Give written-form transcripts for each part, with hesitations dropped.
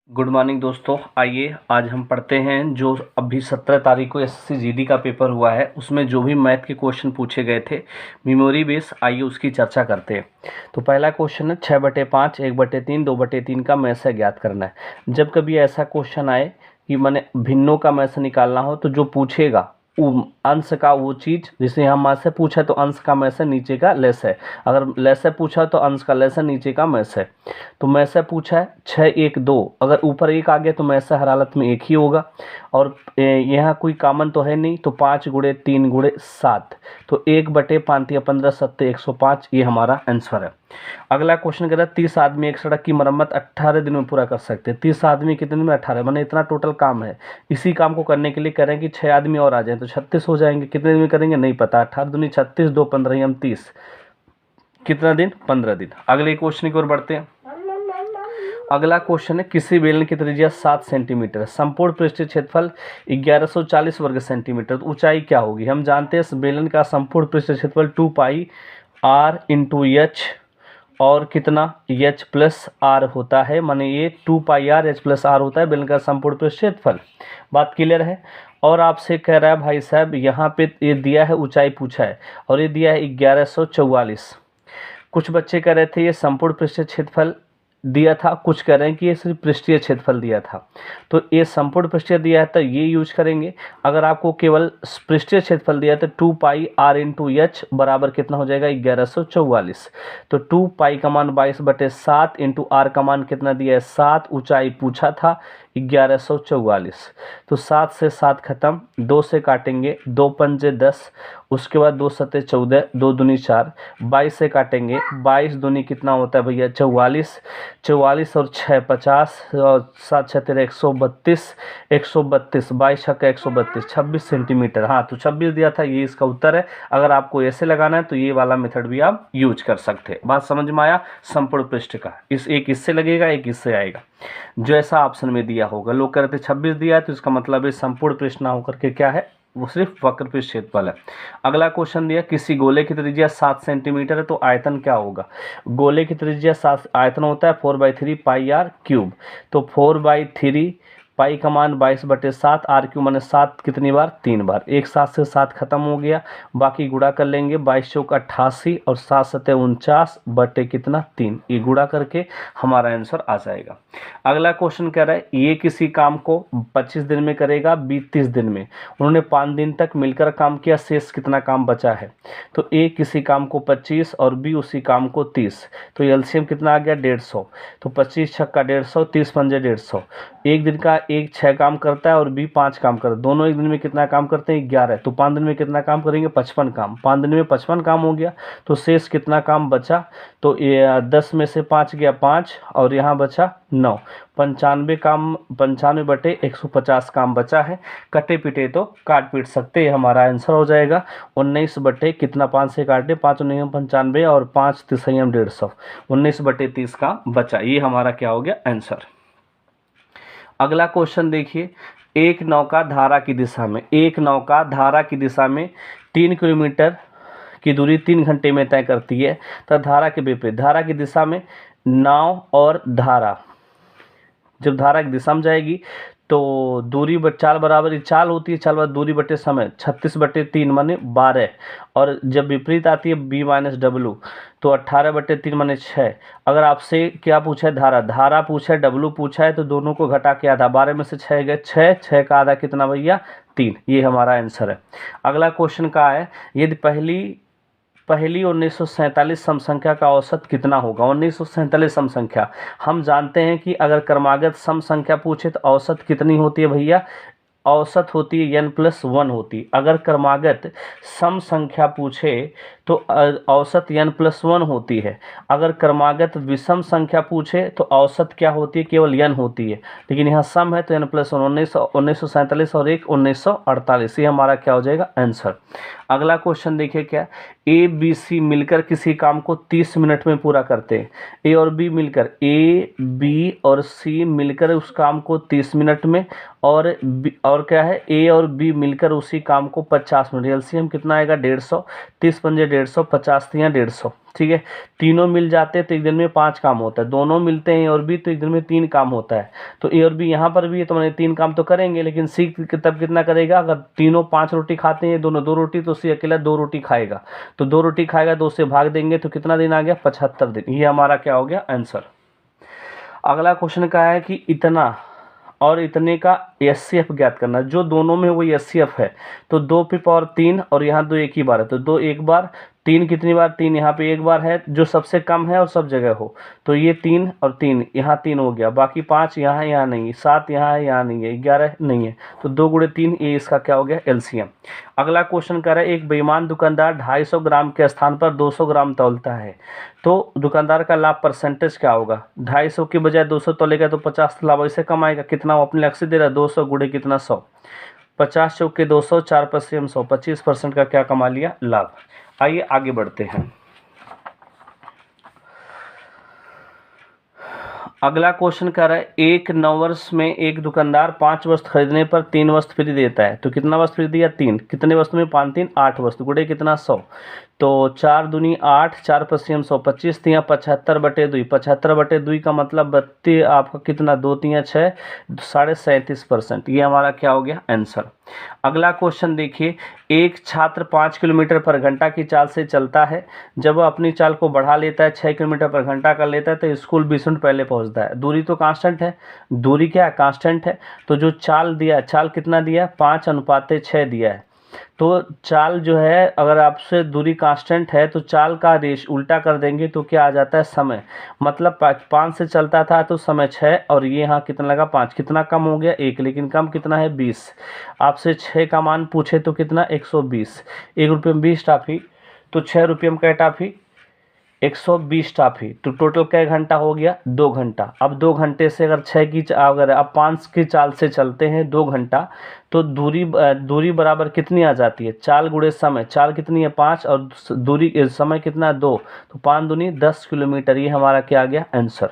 Good morning दोस्तों। आइए आज हम पढ़ते हैं जो अभी 17 तारीख को एसएससी जीडी का पेपर हुआ है, उसमें जो भी मैथ के क्वेश्चन पूछे गए थे मेमोरी बेस, आइए उसकी चर्चा करते हैं। तो पहला क्वेश्चन है 6/5 1/3 2/3 का में से ज्ञात करना है। जब कभी ऐसा क्वेश्चन आए कि मैंने भिन्नों का में से निकालना हो तो जो पूछेगा अंश का वो चीज़, जिसे हम से पूछा तो अंश का में से नीचे का लेस है, अगर लेस है पूछा तो अंश का लेस है नीचे का में से। तो में से पूछा है 6 1 2, अगर ऊपर 1 आ गया तो में से हर हालत में 1 ही होगा, और यहाँ कोई कॉमन तो है नहीं, तो 5 × 3 × 7, तो 1/5 या 15 7 105, ये हमारा आंसर है। अगला क्वेश्चन कह रहा है 30 आदमी एक सड़क की मरम्मत 18 दिन में पूरा कर सकते हैं। 30 आदमी कितने दिन में? 18, मैंने इतना टोटल काम है। इसी काम को करने के लिए कह रहे हैं कि 6 आदमी और आ जाएं तो 36 हो जाएंगे। कितने दिन में करेंगे नहीं पता। 18 दूनी 36, 2 15 हम 30, कितना दिन? 15 दिन। अगले क्वेश्चन की ओर बढ़ते हैं। अगला क्वेश्चन है किसी बेलन की त्रिज्या 7 सेंटीमीटर, संपूर्ण पृष्ठीय क्षेत्रफल 1140 वर्ग सेंटीमीटर, तो ऊंचाई क्या होगी? हम जानते हैं इस बेलन का संपूर्ण पृष्ठीय क्षेत्रफल 2πr × h और कितना h + r होता है, माने ये 2πr h + r होता है बेलन का संपूर्ण पृष्ठीय क्षेत्रफल। बात क्लियर है। और आपसे कह रहा है भाई साहब यहाँ पे ये दिया है, ऊंचाई पूछा है और ये दिया है 1144। कुछ बच्चे कह रहे थे ये संपूर्ण पृष्ठीय क्षेत्रफल दिया था, कुछ कह रहे हैं कि ये सिर्फ पृष्ठीय क्षेत्रफल दिया था। तो ये संपूर्ण पृष्ठीय दिया है तो ये यूज करेंगे। अगर आपको केवल पृष्ठीय क्षेत्रफल दिया है तो 2πr × h बराबर कितना हो जाएगा? 1144। तो 2π का मान 22/7 × r का मान कितना दिया है? 7। ऊंचाई पूछा था 1144। तो 7 से 7 खत्म, 2 से काटेंगे, 2 पंजे 10, उसके बाद 2 सते 14, 2 दूनी 4, 22 से काटेंगे, 22 दूनी कितना होता है भैया? 44, 44 और 6 50 और 7 6 13 132, 132, 22 छक्का 132, 26 सेंटीमीटर। हाँ, तो 26 दिया था, ये इसका उत्तर है। अगर आपको ऐसे लगाना है तो ये वाला मेथड भी आप यूज कर सकते हैं। बात समझ में आया? संपूर्ण पृष्ठ का एक इससे लगेगा, एक इससे आएगा, जो ऐसा ऑप्शन में दिया होगा। लोग कह रहे थे 26 दिया है तो इसका मतलब है संपूर्ण पृष्ठ ना होकर के क्या है, वो सिर्फ वक्र पृष्ठ क्षेत्रफल है। अगला क्वेश्चन दिया किसी गोले की त्रिज्या 7 सेंटीमीटर है तो आयतन क्या होगा? गोले की त्रिज्या 7, आयतन होता है 4/3πr³। तो 4/3 पाई का मान 22/7, r³ माने 7 कितनी बार? 3 बार। एक 7 से 7 खत्म हो गया, बाकी गुणा कर लेंगे, 22 चौक 88 और 7 सते 49 बटे कितना? 3। ये गुणा करके हमारा आंसर आ जाएगा। अगला क्वेश्चन कह रहा है ये किसी काम को 25 दिन में करेगा, बी 30 दिन में। उन्होंने 5 दिन तक मिलकर काम किया, शेष कितना काम बचा है? तो ए किसी काम को 25 और बी उसी काम को 30, तो एलसीएम कितना आ गया? 150। तो 25 छक्का 150, 30 पंजे 150। एक दिन का एक 6 काम करता है और बी 5 काम करता है, दोनों एक दिन में कितना काम करते हैं? 11। तो 5 दिन में कितना काम करेंगे? 55 काम। 5 दिन में 55 काम हो गया, तो शेष कितना काम बचा? तो 10 में से 5 गया 5 और यहाँ बचा 9, 95 काम, 95/150 काम बचा है। कटे पिटे तो काट पीट सकते, ये हमारा आंसर हो जाएगा। 19 बटे कितना? 5 से काटे, 5 9 95 और 5 3 150, 19/30 का बचा। ये हमारा क्या हो गया? आंसर। अगला क्वेश्चन देखिए, एक नौका धारा की दिशा में, एक नौका धारा की दिशा में 3 किलोमीटर की दूरी 3 घंटे में तय करती है, तो धारा के विपरीत, धारा की दिशा में नाव और धारा, जब धारा की दिशा में जाएगी तो दूरी चाल बराबर, चाल होती है चाल बराबर दूरी बटे समय, 36/3 माने 12, और जब विपरीत आती है b-w तो 18/3 माने 6। अगर आपसे क्या पूछा है? धारा, धारा पूछा है, w पूछा है, तो दोनों को घटा के आधा, 12 में से 6 गए 6, 6 का आधा कितना भैया? 3। ये हमारा आंसर है। अगला क्वेश्चन का है यदि पहली 1947 सम संख्या का औसत कितना होगा? 1947 सम संख्या, हम जानते हैं कि अगर क्रमागत सम संख्या पूछे तो औसत कितनी होती है भैया? औसत होती है n+1 होती। अगर क्रमागत सम संख्या पूछे तो औसत n+1 होती है। अगर क्रमागत विषम संख्या पूछे तो औसत क्या होती है? केवल n होती है, लेकिन यहाँ सम है तो n+1। 1947 और 1 1948, ये हमारा क्या हो जाएगा? आंसर। अगला क्वेश्चन देखिए क्या, ए बी सी मिलकर किसी काम को 30 मिनट में पूरा करते हैं। ए और बी मिलकर, ए बी और सी मिलकर उस काम को 30 मिनट में, और क्या है? ए और बी मिलकर उसी काम को 50 मिनट। एलसीएम कितना आएगा? 150, 30 पंजे 150, 50 3 150, ठीक है। तीनों मिल जाते हैं तो एक दिन में 5 काम होता है, दोनों मिलते हैं ए और बी तो एक दिन में 3 काम होता है। तो ए और बी यहाँ पर भी है तो मैंने 3 काम तो करेंगे, लेकिन सी तब कितना करेगा, अगर तीनों 5 रोटी खाते हैं, दोनों 2 रोटी, तो सी अकेला 2 रोटी खाएगा। तो 2 रोटी खाएगा, 2 से भाग देंगे तो कितना दिन आ गया, 75 दिन। ये हमारा क्या हो गया, आंसर। अगला क्वेश्चन का है कि इतना और इतने का एचसीएफ ज्ञात करना। जो दोनों में वही एचसीएफ है, तो 2 पे पावर 3 और यहाँ 2 एक ही बार है, तो 2 एक बार, 3 कितनी बार, 3 यहाँ पे एक बार है, जो सबसे कम है और सब जगह हो। तो ये 3 और 3 यहाँ 3 हो गया, बाकी 5 यहाँ यहाँ नहीं, 7 यहाँ है, यहाँ नहीं है, 11 नहीं है, तो 2 गुणे 3, ये इसका क्या हो गया, एलसीएम। अगला क्वेश्चन कर रहा है, एक बेईमान दुकानदार 250 ग्राम के स्थान पर 200 ग्राम तौलता है, तो दुकानदार का लाभ परसेंटेज क्या होगा। 250 की बजाय 200 तोलेगा तो 50 लाभ ऐसे कमाएगा। कितना वो अपने लक्ष्य दे रहा है, 200 गुणे कितना, 100, 50 चौके 200, 4 पच्चीम 100, 25% का क्या कमा लिया, लाभ। आइए आगे बढ़ते हैं। अगला क्वेश्चन कह रहा है, एक नववर्ष में एक दुकानदार 5 वस्तु खरीदने पर 3 वस्तु फ्री देता है, तो कितना वस्तु फ्री दिया, 3। कितने वस्तु में, 5 3 8 वस्तु, गुणे कितना, 100। तो 4 दूनी 8, 4 पच्चीम 100, 25 तिया 75/2, 75/2 का मतलब 32, आपका कितना, 2 तिया 6, 37.5%। ये हमारा क्या हो गया, आंसर। अगला क्वेश्चन देखिए, एक छात्र 5 किलोमीटर पर घंटा की चाल से चलता है। जब वह अपनी चाल को बढ़ा लेता है, 6 किलोमीटर पर घंटा कर लेता है, तो स्कूल 20 मिनट पहले पहुंचता है। दूरी तो कांस्टेंट है, दूरी क्या है, कांस्टेंट है। तो जो चाल दिया, चाल कितना दिया, 5:6 दिया है। तो चाल जो है, अगर आपसे दूरी कांस्टेंट है तो चाल का रेश उल्टा कर देंगे तो क्या आ जाता है, समय। मतलब 5 से चलता था तो समय 6, और ये यहाँ कितना लगा, 5। कितना कम हो गया, 1, लेकिन कम कितना है, 20। आपसे 6 का मान पूछे तो कितना, 120। 1 रुपये में 20 टाफी, तो 6 रुपये में क्या टाफी, 120 टाफी। तो टोटल कै घंटा हो गया, 2 घंटा। अब 2 घंटे से अगर 6 की अगर अब 5 की चाल से चलते हैं 2 घंटा, तो दूरी बराबर कितनी आ जाती है, चाल गुणे समय। चाल कितनी है, 5, और दूरी समय कितना है, 2, तो 5 दूनी 10 किलोमीटर। ये हमारा क्या आ गया, आंसर।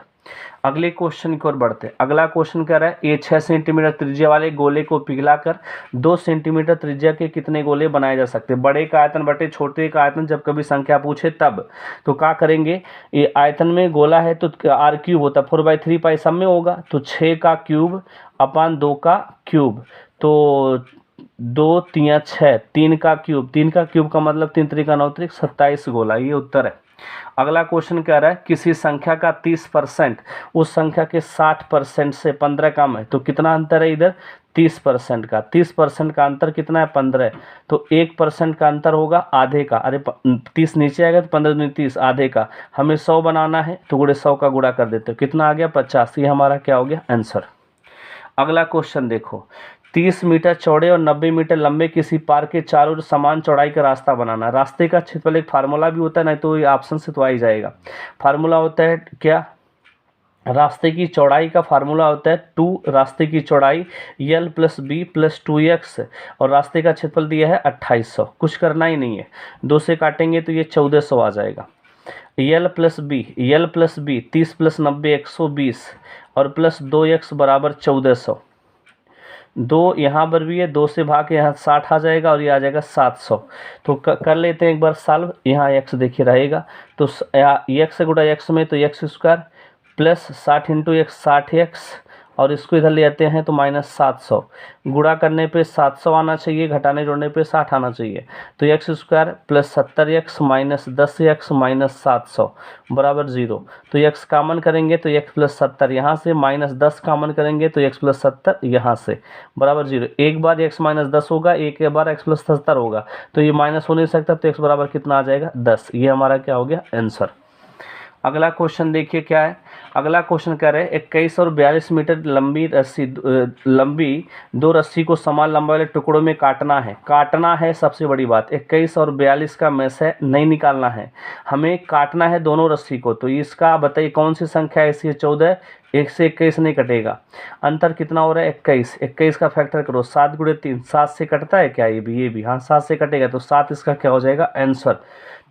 अगले क्वेश्चन की ओर बढ़ते हैं। अगला क्वेश्चन कह रहा है, ये 6 सेंटीमीटर त्रिज्या वाले गोले को पिघलाकर 2 सेंटीमीटर त्रिज्या के कितने गोले बनाए जा सकते हैं। बड़े का आयतन बटे छोटे का आयतन जब कभी संख्या पूछे तब, तो क्या करेंगे, ये आयतन में गोला है तो r क्यूब होता है, 4/3 पाई सब में होगा, तो 6 का क्यूब अपान 2 का क्यूब, तो 2 तिया 6, 3 का क्यूब, 3 का क्यूब का मतलब 3 त्रिका 9 त्रिक 27 गोला। ये उत्तर है। अगला क्वेश्चन कह रहा है, किसी संख्या का 30% उस संख्या के 60% से 15 कम है, तो कितना अंतर है इधर, 30% का। 30% का अंतर कितना है, 15। तो 1% का अंतर होगा आधे का। अरे 30 नीचे आएगा तो 15 दूनी 30, आधे का। हमें 100 बनाना है तो गुणे 100 का गुणा कर देते हो, कितना आ गया, 50। ये हमारा क्या हो गया, आंसर। अगला क्वेश्चन देखो, 30 मीटर चौड़े और 90 मीटर लंबे किसी पार्क के चारों ओर समान चौड़ाई का रास्ता बनाना। रास्ते का क्षेत्रफल एक फार्मूला भी होता है, नहीं तो ये ऑप्शन से तो आ ही जाएगा। फार्मूला होता है क्या, रास्ते की चौड़ाई का फार्मूला होता है 2 रास्ते की चौड़ाई l + b + 2x, और रास्ते का क्षेत्रफल दिया है 2800। कुछ करना ही नहीं है, 2 से काटेंगे तो ये 1400 आ जाएगा। l + b 30 + 90 120, और प्लस 2x बराबर 1400। 2 यहाँ पर भी है, 2 से भाग के यहाँ 60 आ जाएगा, और ये आ जाएगा 700। तो कर लेते हैं एक बार सॉल्व। यहाँ x देखिए रहेगा, तो x गुणा x में तो x² प्लस 60 × x 60x, और इसको इधर ले आते हैं तो -700। गुणा करने पे 700 आना चाहिए, घटाने जोड़ने पे 60 आना चाहिए। तो x² plus 70x minus 10x minus 700 बराबर 0। तो x कामन करेंगे तो x प्लस 70 यहाँ से, माइनस 10 कामन करेंगे तो x प्लस 70 यहाँ से, बराबर 0। एक बार x माइनस 10 होगा, एक बार x प्लस 70 होगा, तो ये माइनस हो नहीं सकता, तो x बराबर कितना आ जाएगा, 10। ये हमारा क्या हो गया, आंसर। अगला क्वेश्चन देखिए क्या है। अगला क्वेश्चन कह रहे हैं, 21 और 42 मीटर लंबी 2 रस्सी को समान लंबाई वाले टुकड़ों में काटना है। सबसे बड़ी बात, 21 और 42 का में से नहीं निकालना है, हमें काटना है दोनों रस्सी को। तो इसका बताइए कौन सी संख्या ऐसी है, 14। 1 से 21 नहीं कटेगा, अंतर कितना हो रहा है, 21। 21 का फैक्टर करो, 7 × 3 7 से कटता है क्या, ये भी हाँ 7 से कटेगा, तो 7 इसका क्या हो जाएगा, आंसर।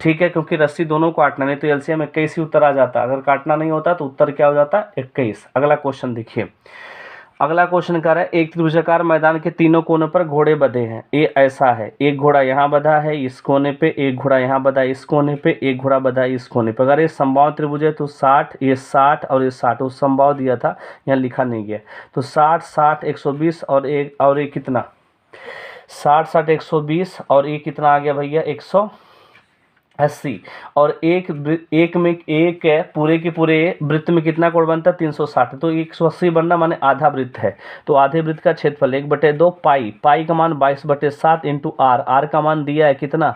ठीक है, क्योंकि रस्सी दोनों को काटना, नहीं तो एलसीएम 21 ही उत्तर आ जाता। अगर काटना नहीं होता तो उत्तर क्या हो जाता, 21। अगला क्वेश्चन देखिए, अगला क्वेश्चन कर रहा है एक त्रिभुजाकार मैदान के तीनों कोनों पर घोड़े बंधे हैं। ये ऐसा है, एक घोड़ा यहाँ बंधा है इस कोने पे, एक घोड़ा यहाँ बंधा है इस कोने पे, एक घोड़ा बंधा है इस कोने पे। अगर ये समबाहु त्रिभुज है तो 60, ये 60 और ये 60, वो समबाहु दिया था, यहाँ लिखा नहीं गया। तो 60 60 120 और ये कितना 60 60 120 और ये कितना आ गया भैया 180। और एक में एक है, पूरे के पूरे वृत्त में कितना कोण बनता है 360। तो 180 बनना माने आधा वृत्त है, तो आधे वृत्त का क्षेत्रफल 1/2 पाई का मान 22/7 इंटू आर का मान दिया है कितना,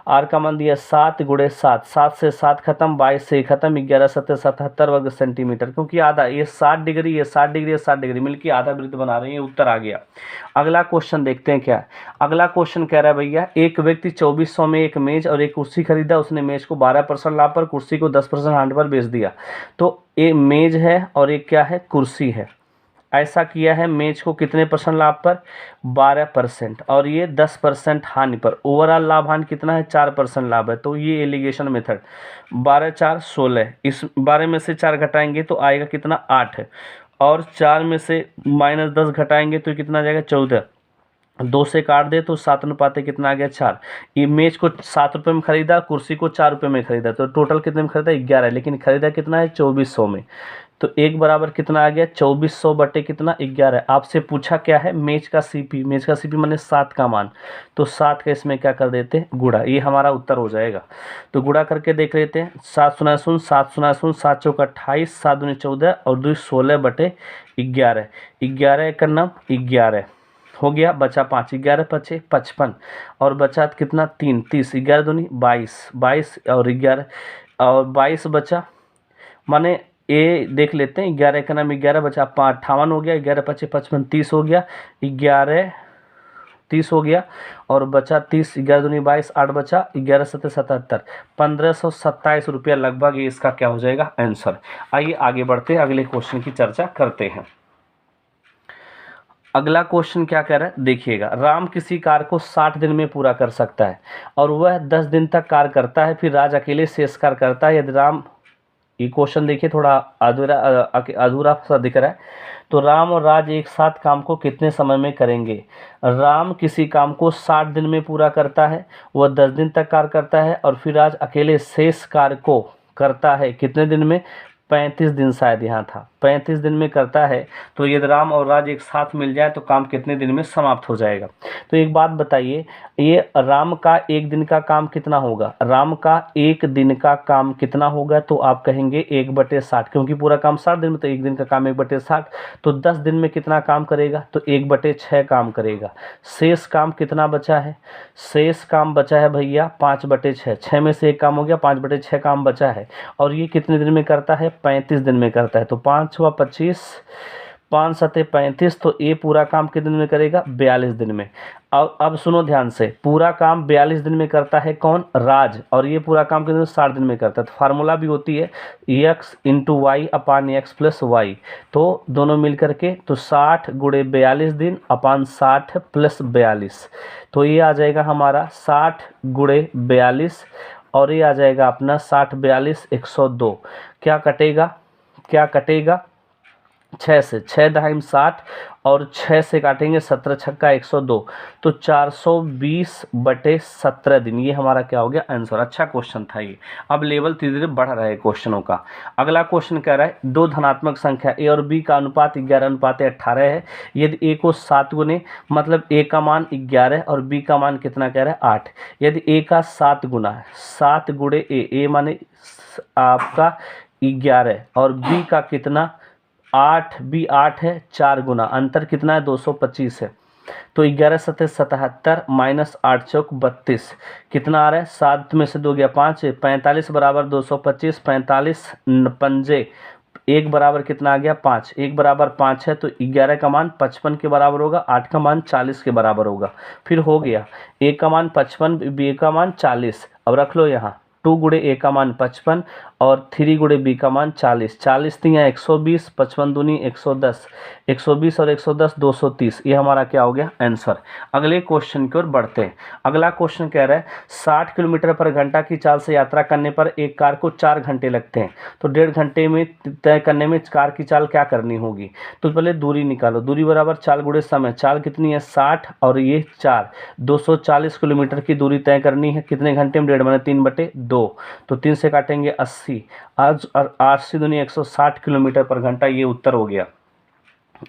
आर का मान दिया 7 × 7, 7 से 7 खत्म, 22 से खत्म, 11 7 77 वर्ग सेंटीमीटर। क्योंकि आधा ये 60 डिग्री, ये 60 डिग्री, ये 60 डिग्री मिलकर आधा वृत्त बना रहे हैं। ये उत्तर आ गया। अगला क्वेश्चन देखते हैं क्या। अगला क्वेश्चन कह रहा है भैया एक व्यक्ति 2400 में एक मेज और एक कुर्सी खरीदा। उसने मेज को 12% लाभ पर, कुर्सी को 10% हानि पर बेच दिया। तो ये मेज है और एक क्या है कुर्सी है। ऐसा किया है, मेज को कितने % लाभ पर 12% और ये 10% हानि पर। ओवरऑल लाभ हानि कितना है 4% लाभ है। तो ये एलिगेशन मेथड 12 4 16, इस 12 में से 4 घटाएंगे तो आएगा कितना 8 है, और 4 में से -10 घटाएंगे तो कितना आ जाएगा 14। 2 से काट दे तो 7 अनुपात कितना आ गया 4। ये मेज को 7 रुपये में खरीदा, कुर्सी को 4 रुपये में खरीदा, तो टोटल कितने में खरीदा 11, लेकिन खरीदा कितना है 2400 में। तो एक बराबर कितना आ गया 2400 बटे कितना 11। आपसे पूछा क्या है मेज का सीपी, मेज का सीपी माने 7 का मान, तो 7 का इसमें क्या कर देते हैं गुणा। ये हमारा उत्तर हो जाएगा। तो गुणा करके देख लेते हैं 7 0 0 7 0 0 7 चौका 28, 7 दूनी 14 और 2 16 बटे 11। 11 का नाम 11 हो गया, बचा 5, 11 5 55 और बचा कितना 3 30, 11 दूनी 22, 22 और 11 और 22 बचा, माने ये देख लेते हैं 11 का नाम 11 बचा 58 हो गया, 11 5 55 30 हो गया, 11 30 हो गया और बचा 30, 11 दूनी 22, 8 बचा, 11 7 77, 1527 रुपया लगभग ये इसका क्या हो जाएगा आंसर। आइए आगे बढ़ते हैं, अगले क्वेश्चन की चर्चा करते हैं। अगला क्वेश्चन क्या कह रहा है देखिएगा। राम किसी कार्य को 60 दिन में पूरा कर सकता है और वह 10 दिन तक कार्य करता है, फिर राज अकेले शेष कार्य करता है। यदि राम, ये क्वेश्चन देखिए थोड़ा अधूरा सा दिख रहा है। तो राम और राज एक साथ काम को कितने समय में करेंगे। राम किसी काम को 60 दिन में पूरा करता है, वह 10 दिन तक कार्य करता है और फिर राज अकेले शेष कार्य को करता है कितने दिन में 35 दिन, शायद यहाँ था 35 दिन में करता है। तो यदि राम और राज एक साथ मिल जाए तो काम कितने दिन में समाप्त हो जाएगा। तो एक बात बताइए, ये राम का एक दिन का काम कितना होगा, राम का एक दिन का काम कितना होगा, तो आप कहेंगे 1/60, क्योंकि पूरा काम 60 दिन में, तो एक दिन का काम 1/60। तो 10 दिन में कितना काम करेगा, तो 1/6 काम करेगा। शेष काम कितना बचा है, शेष काम बचा है भैया 5/6, 6 में से एक काम हो गया, 5/6 काम बचा है। और ये कितने दिन में करता है 35 दिन में करता है। तो 5 हुआ 25, 5 7 35, तो ये पूरा काम कितने दिन में करेगा 42 दिन में। अब सुनो ध्यान से, पूरा काम 42 दिन में करता है कौन, राज, और ये पूरा काम कितने 60 दिन में करता है। तो फार्मूला भी होती है x × y अपान x + y, तो दोनों मिल करके तो 60 × 42 दिन अपान 60 + 42, तो ये आ जाएगा हमारा 60 × 42 और ये आ जाएगा अपना 60 42 102। क्या कटेगा 6 से, 6 दहाई 60 और 6 से काटेंगे 17 छक्का 102, तो 420/17 दिन। ये हमारा क्या हो गया आंसर। अच्छा क्वेश्चन था ये। अब लेवल धीरे धीरे बढ़ रहा है क्वेश्चनों का। अगला क्वेश्चन कह रहा है दो धनात्मक संख्या a और b का अनुपात 11:18 है। यदि a को 7 गुने, मतलब a का मान 11 और b का मान कितना कह रहा है 8। यदि a का 7 गुना है, 7 × a माने आपका 11 और b का कितना 8, b 8 है, 4 गुना, अंतर कितना है 225 है। तो 11 7 77 -8 चौक 32, कितना आ रहा है 7 में से 2 गया 5, 45 बराबर 225, 45 पंजे 1 बराबर कितना आ गया 5, 1 बराबर 5 है। तो 11 का मान 55 के बराबर होगा, 8 का मान 40 के बराबर होगा। फिर हो गया a का मान 55, b का मान 40, अब रख लो यहाँ 2 गुणे ए का मान 55 और 3 गुणे बी का मान 40। 40 3 या 120, 55 दूनी 110, 120 और 110 230। ये हमारा क्या हो गया आंसर। अगले क्वेश्चन की ओर बढ़ते हैं। अगला क्वेश्चन कह रहा है 60 किलोमीटर पर घंटा की चाल से यात्रा करने पर एक कार को 4 घंटे लगते हैं, तो 1.5 घंटे में तय करने में कार की चाल क्या करनी होगी। तो पहले दूरी निकालो, दूरी बराबर चाल गुणे समय, चाल कितनी है 60 और ये 4, 240 किलोमीटर की दूरी तय करनी है, कितने घंटे में 1.5 माने 3/2, तो 3 से काटेंगे 80, आज 80 दूनी 160 किलोमीटर पर घंटा। ये उत्तर हो गया।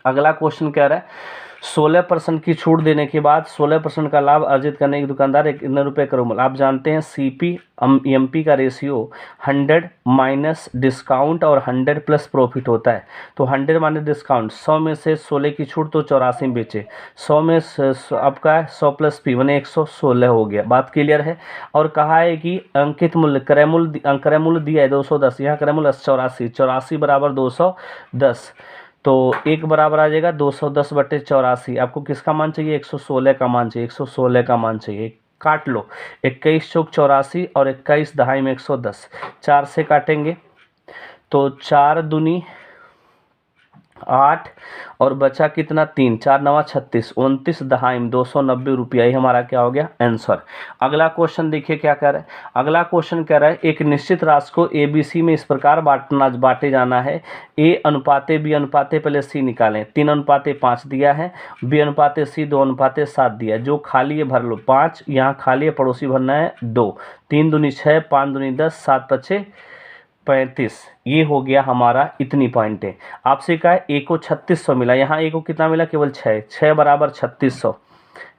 अगला क्वेश्चन कह रहा है 16% की छूट देने के बाद 16% का लाभ अर्जित करने के दुकानदार कितने रुपए करोगे। आप जानते हैं सीपी एमपी का रेशियो 100 माइनस डिस्काउंट और 100 प्लस प्रॉफिट होता है। तो 100 माइनस डिस्काउंट, 100 में से 16 की छूट तो 84 बेचे, 100 में आपका 100 प्लस पी मैंने 116 हो गया। बात क्लियर है। और कहा है कि अंकित मूल्य क्रय मूल्य दिया है 210, यहाँ क्रय मूल्य 84, 84 बराबर 210, तो एक बराबर आ जाएगा 210/84। आपको किसका मान चाहिए 116 का मान चाहिए, 116 का मान चाहिए। काट लो, 21 चौक 84 और 21 दहाई में 110, 4 से काटेंगे तो 4 दूनी 8 और बचा कितना 3, 4 9 36, 29 दहाई में 290 रुपया। ही हमारा क्या हो गया आंसर। अगला क्वेश्चन देखिए क्या कह रहा है। अगला क्वेश्चन कह रहा है एक निश्चित राशि को ABC में इस प्रकार बांटे जाना है, A अनुपाते B अनुपाते पहले C निकालें, 3:5 दिया है, B अनुपाते C 2:7 दिया है। जो खाली है भर लो, 5 यहाँ खाली है, पड़ोसी भरना है 2, 3 दूनी 6, 5 दूनी 10, 7 5 35। ये हो गया हमारा, इतनी पॉइंट है। आपसे कहा है ए को 3600 मिला, यहाँ ए को कितना मिला केवल 6, 6 बराबर 3600,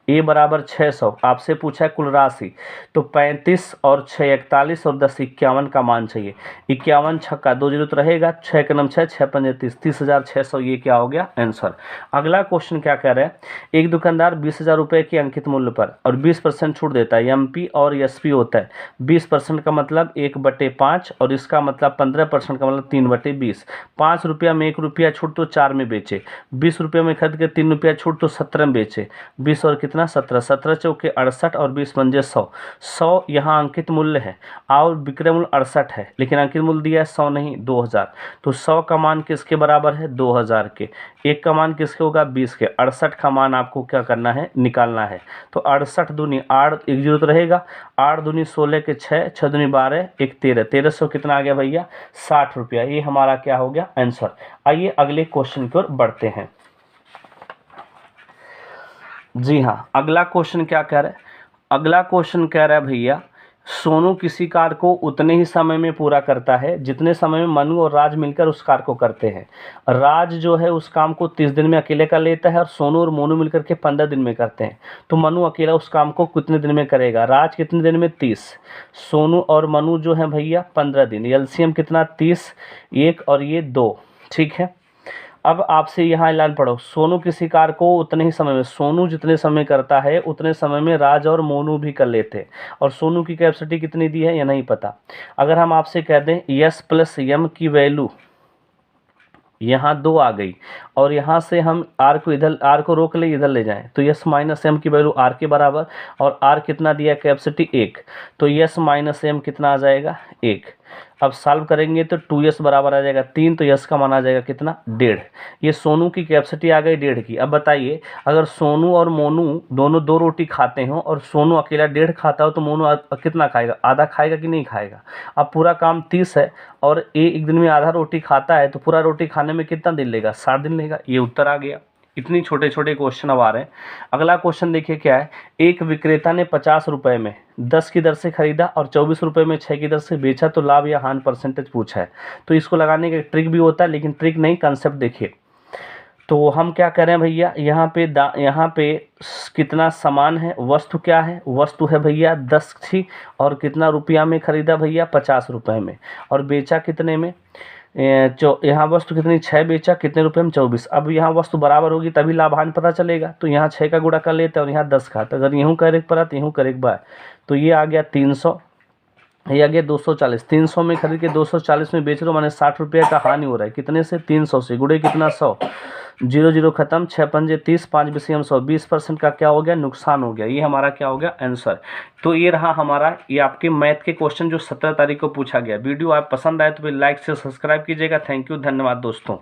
ए बराबर 600। आपसे पूछा है कुल राशि, तो 35 और 6 41 और 10 51 का मान चाहिए। 51 छक्का 2 जीरो तो रहेगा, 6 के नम 6, 6 पंजे 30, 30,600। ये क्या हो गया आंसर। अगला क्वेश्चन क्या कह रहा है एक दुकानदार 20,000 रुपये के अंकित मूल्य पर और 20% छूट देता है, एमपी और एसपी होता है। 20% का मतलब 1/5 और इसका मतलब 15% का मतलब 3/20। 5 रुपया में 1 रुपया छूट तो 4 में बेचे, 20 रुपये में खरीद के 3 रुपया छूट तो 17 में बेचे, 20 और कितना 17, 17 चौके 68 और 20 पंजे 100। 100 यहाँ अंकित मूल्य है और विक्रय मूल्य 68 है, लेकिन अंकित मूल्य दिया है 100 नहीं 2000, तो 100 का मान किसके बराबर है 2000 के, 1 का मान किसके होगा 20 के, 68 का मान आपको क्या करना है निकालना है। तो 68 दूनी 8 एक जीरो तो रहेगा, 8 दूनी 16 के 6, 6 दूनी 12 1 13, 1300 कितना आ गया भैया 60 रुपया। ये हमारा क्या हो गया आंसर। आइए अगले क्वेश्चन की ओर बढ़ते हैं। जी हाँ, अगला क्वेश्चन क्या कह रहा है। अगला क्वेश्चन कह रहा है भैया सोनू किसी कार्य को उतने ही समय में पूरा करता है जितने समय में मनु और राज मिलकर उस कार्य को करते हैं। राज जो है उस काम को 30 दिन में अकेले कर लेता है और सोनू और मोनू मिलकर के 15 दिन में करते हैं। तो मनु अकेला उस काम को कितने दिन में करेगा। राज कितने दिन में 30, सोनू और मनु जो है भैया 15 दिन। एलसीएम कितना 30, 1 और ये 2, ठीक है। अब आपसे यहाँ ऐलान पढ़ो सोनू किसी कार्य को उतने ही समय में, सोनू जितने समय करता है उतने समय में राज और मोनू भी कर लेते हैं। और सोनू की कैपेसिटी कितनी दी है ये नहीं पता। अगर हम आपसे कह दें यस प्लस यम की वैल्यू यहाँ 2 आ गई और यहाँ से हम आर को इधर, आर को रोक ले इधर ले जाएं, तो यस माइनस एम की वैल्यू आर के बराबर, और आर कितना दिया कैपेसिटी 1, तो यस माइनस एम कितना आ जाएगा 1। अब सॉल्व करेंगे तो 2s बराबर आ जाएगा 3, तो यस का मान आ जाएगा कितना 1.5। ये सोनू की कैपेसिटी आ गई 1.5 की। अब बताइए अगर सोनू और मोनू दोनों 2 रोटी खाते हो और सोनू अकेला 1.5 खाता हो तो मोनू कितना खाएगा, आधा खाएगा कि नहीं खाएगा। अब पूरा काम 30 है और एक दिन में आधा रोटी खाता है तो पूरा रोटी खाने में कितना दिन लेगा 60 दिन लेगा। ये उत्तर आ गया। इतनी छोटे छोटे क्वेश्चन अब आ रहे हैं। अगला क्वेश्चन देखिए क्या है। एक विक्रेता ने 50 रुपये में 10 की दर से खरीदा और 24 रुपये में 6 की दर से बेचा, तो लाभ या हानि परसेंटेज पूछा है। तो इसको लगाने का ट्रिक भी होता है, लेकिन ट्रिक नहीं कंसेप्ट देखिए। तो हम क्या कह रहे हैं भैया यहाँ पे कितना सामान है, वस्तु क्या है, वस्तु है भैया 10 थी और कितना रुपया में खरीदा भैया 50 रुपये में, और बेचा कितने में यहाँ वस्तु कितनी 6 बेचा कितने रुपए में 24। अब यहाँ वस्तु बराबर होगी तभी लाभ हानि पता चलेगा। तो यहाँ 6 का गुणा कर लेते हैं और यहाँ 10 का, तो अगर यूँ करेक्ट पड़ा तो यूँ करेक्ट बाय, तो ये आ गया 300, ये आ गया 240। 300 में खरीद के 240 में बेच रहे हो, माने 60 रुपये का हानि हो रहा है। कितने से 300 से, गुणे कितना 100, जीरो जीरो खत्म, 6 पंजे 30, 5 BCM 100, 20% का क्या हो गया, नुकसान हो गया। ये हमारा क्या हो गया, आंसर। तो ये रहा हमारा, ये आपके मैथ के क्वेश्चन जो 17 तारीख को पूछा गया। वीडियो आप पसंद आए तो फिर लाइक से सब्सक्राइब कीजिएगा। थैंक यू, धन्यवाद दोस्तों।